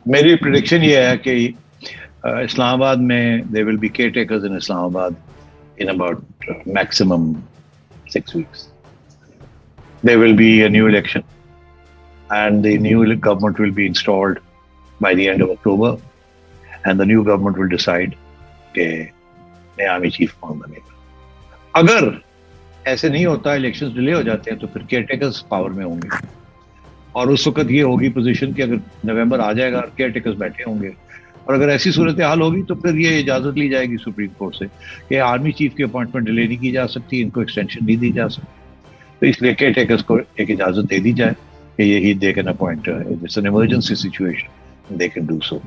मेरी प्रिडिक्शन ये है कि इस्लामाबाद में there will be caretakers in Islamabad in about maximum 6 weeks. There will be a new election and the new government will be installed by the end of October, and the new government will decide कि नया army chief कौन बनेगा। अगर ऐसे नहीं होता, elections delay हो जाते हैं, तो फिर केयरटेकर्स पावर में होंगे और उस वक्त ये होगी पोजीशन कि अगर नवंबर आ जाएगा और केयरटेकर्स बैठे होंगे, और अगर ऐसी सूरत हाल होगी तो फिर ये इजाज़त ली जाएगी सुप्रीम कोर्ट से कि आर्मी चीफ की अपॉइंटमेंट डिले नहीं की जा सकती, इनको एक्सटेंशन नहीं दी जा सकती, तो इसलिए केयरटेकर्स को एक इजाज़त दे दी जाए कि यही they can appoint, it's an emergency situation, they can do so.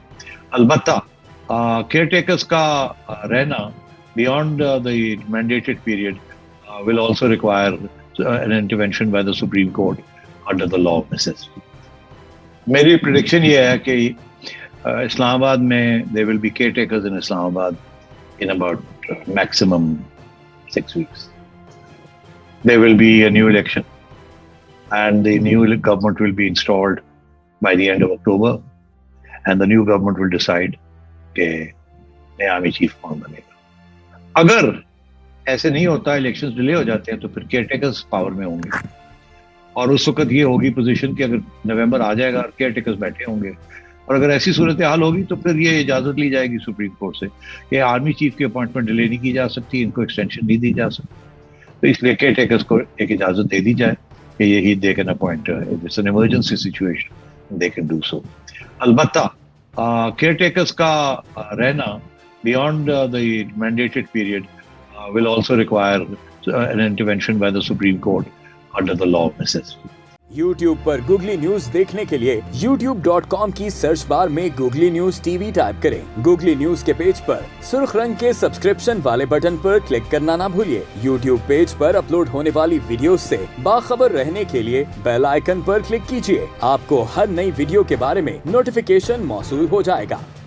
अलबत्ता केयरटेकर्स का रहना beyond the mandated period will also require an intervention by the Supreme Court under the law of necessity. मेरी prediction ये है कि इस्लामाबाद में there will be caretakers in Islamabad in about maximum 6 weeks. There will be a new election and the new government will be installed by the end of October, and the new government will decide कि नया army chief कौन बनेगा। अगर ऐसे नहीं होता, elections delay हो जाते हैं, तो फिर केयरटेकर्स पावर में होंगे और उस वक्त ये होगी पोजीशन कि अगर नवंबर आ जाएगा और केयरटेकर्स बैठे होंगे, और अगर ऐसी सूरत हाल होगी तो फिर ये इजाज़त ली जाएगी सुप्रीम कोर्ट से कि आर्मी चीफ की अपॉइंटमेंट डिले नहीं की जा सकती, इनको एक्सटेंशन नहीं दी जा सकती, तो इसलिए केयरटेकर्स को एक इजाज़त दे दी जाए कि यही they can appoint, it's an emergency situation, they can do so. अलबत्ता केयरटेकर्स का रहना beyond the mandated period will also require an intervention by the Supreme Court under the law of necessity. YouTube पर Googly news देखने के लिए youtube.com की search bar में Googly news TV type करें। Googly न्यूज के पेज पर सुर्ख रंग के सब्सक्रिप्शन वाले बटन पर क्लिक करना ना भूलिए। YouTube पेज पर अपलोड होने वाली वीडियोस से बाखबर रहने के लिए बेल आइकन पर क्लिक कीजिए। आपको हर नई वीडियो के बारे में नोटिफिकेशन मौसूल हो जाएगा।